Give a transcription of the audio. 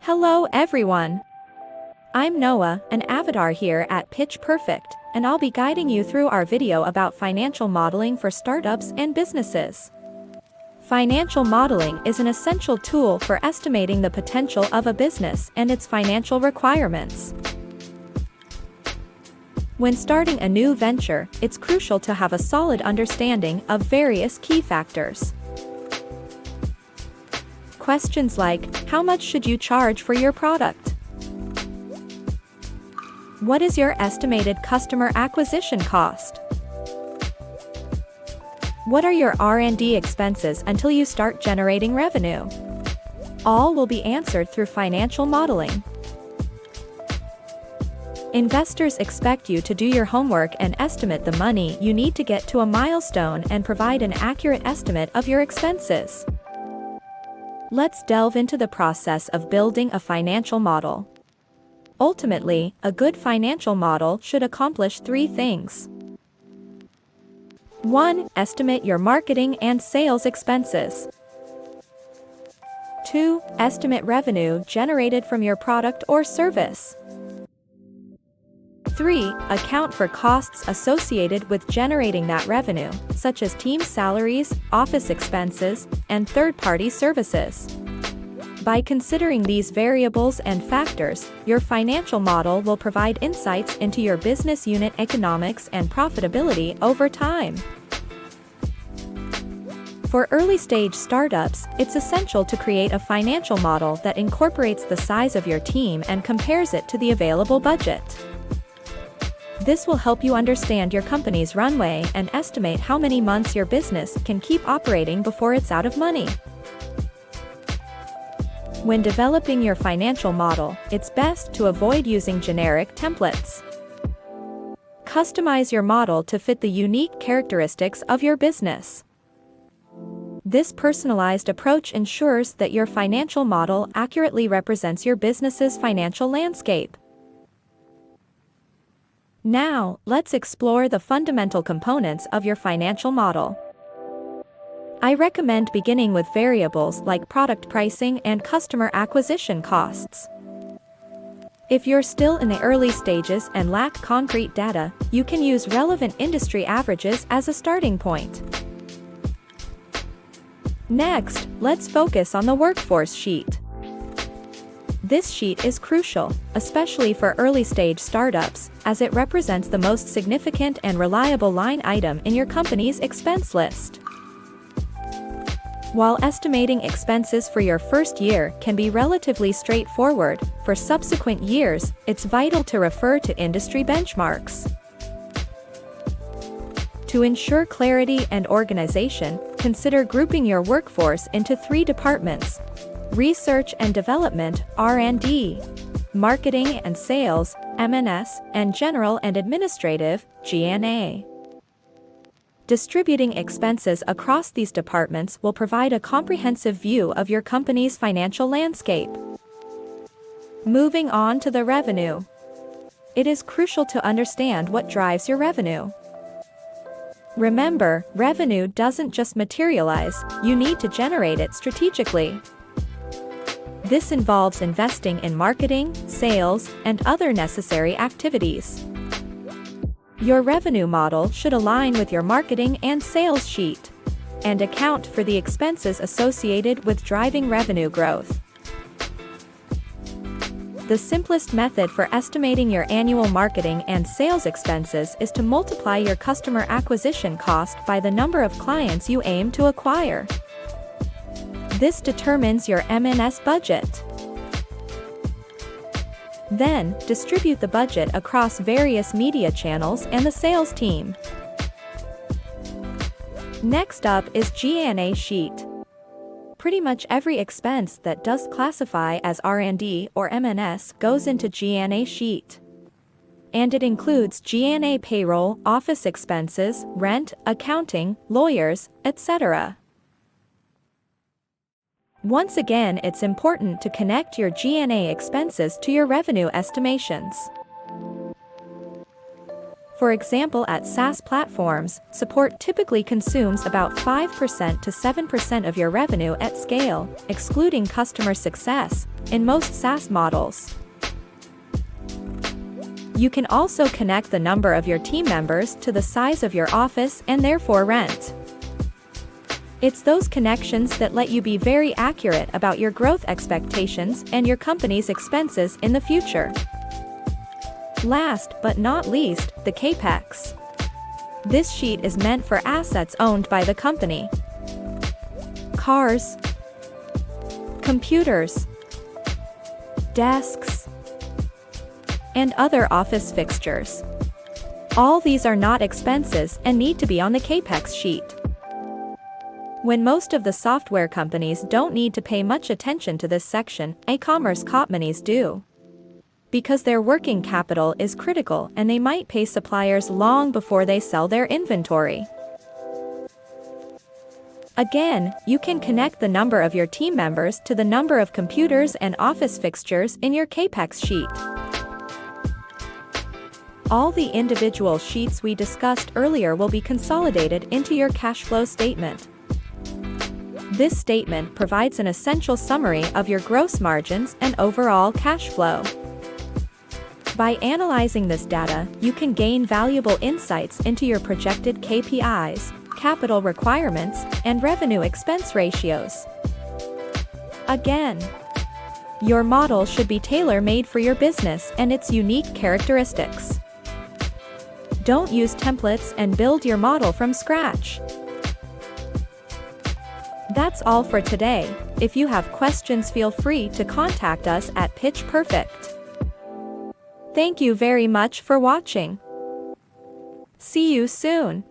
Hello everyone! I'm Noah, an avatar here at Pitch Perfect, and I'll be guiding you through our video about financial modeling for startups and businesses. Financial modeling is an essential tool for estimating the potential of a business and its financial requirements. When starting a new venture, it's crucial to have a solid understanding of various key factors. Questions like, how much should you charge for your product? What is your estimated customer acquisition cost? What are your R&D expenses until you start generating revenue? All will be answered through financial modeling. Investors expect you to do your homework and estimate the money you need to get to a milestone and provide an accurate estimate of your expenses. Let's delve into the process of building a financial model. Ultimately, a good financial model should accomplish three things. 1. Estimate your marketing and sales expenses. 2. Estimate revenue generated from your product or service. 3. Account for costs associated with generating that revenue, such as team salaries, office expenses, and third-party services. By considering these variables and factors, your financial model will provide insights into your business unit economics and profitability over time. For early-stage startups, it's essential to create a financial model that incorporates the size of your team and compares it to the available budget. This will help you understand your company's runway and estimate how many months your business can keep operating before it's out of money. When developing your financial model, it's best to avoid using generic templates. Customize your model to fit the unique characteristics of your business. This personalized approach ensures that your financial model accurately represents your business's financial landscape. Now, let's explore the fundamental components of your financial model. I recommend beginning with variables like product pricing and customer acquisition costs. If you're still in the early stages and lack concrete data, you can use relevant industry averages as a starting point. Next, let's focus on the workforce sheet. This sheet is crucial, especially for early-stage startups, as it represents the most significant and reliable line item in your company's expense list. While estimating expenses for your first year can be relatively straightforward, for subsequent years, it's vital to refer to industry benchmarks. To ensure clarity and organization, consider grouping your workforce into three departments: Research and Development, R&D, Marketing and Sales, M&S, and General and Administrative, G&A. Distributing expenses across these departments will provide a comprehensive view of your company's financial landscape. Moving on to the revenue. It is crucial to understand what drives your revenue. Remember, revenue doesn't just materialize, you need to generate it strategically. This involves investing in marketing, sales, and other necessary activities. Your revenue model should align with your marketing and sales sheet, and account for the expenses associated with driving revenue growth. The simplest method for estimating your annual marketing and sales expenses is to multiply your customer acquisition cost by the number of clients you aim to acquire. This determines your M&S budget. Then, distribute the budget across various media channels and the sales team. Next up is G&A sheet. Pretty much every expense that does classify as R&D or M&S goes into G&A sheet. And it includes G&A payroll, office expenses, rent, accounting, lawyers, etc. Once again, it's important to connect your G&A expenses to your revenue estimations. For example, at SaaS platforms, support typically consumes about 5% to 7% of your revenue at scale, excluding customer success, in most SaaS models. You can also connect the number of your team members to the size of your office and therefore rent. It's those connections that let you be very accurate about your growth expectations and your company's expenses in the future. Last but not least, the Capex. This sheet is meant for assets owned by the company. Cars, computers, desks, and other office fixtures. All these are not expenses and need to be on the Capex sheet. When most of the software companies don't need to pay much attention to this section, e-commerce companies do. Because their working capital is critical and they might pay suppliers long before they sell their inventory. Again, you can connect the number of your team members to the number of computers and office fixtures in your Capex sheet. All the individual sheets we discussed earlier will be consolidated into your cash flow statement. This statement provides an essential summary of your gross margins and overall cash flow. By analyzing this data, you can gain valuable insights into your projected KPIs, capital requirements, and revenue expense ratios. Again, your model should be tailor-made for your business and its unique characteristics. Don't use templates and build your model from scratch. That's all for today. If you have questions, feel free to contact us at Pitch Perfect. Thank you very much for watching. See you soon.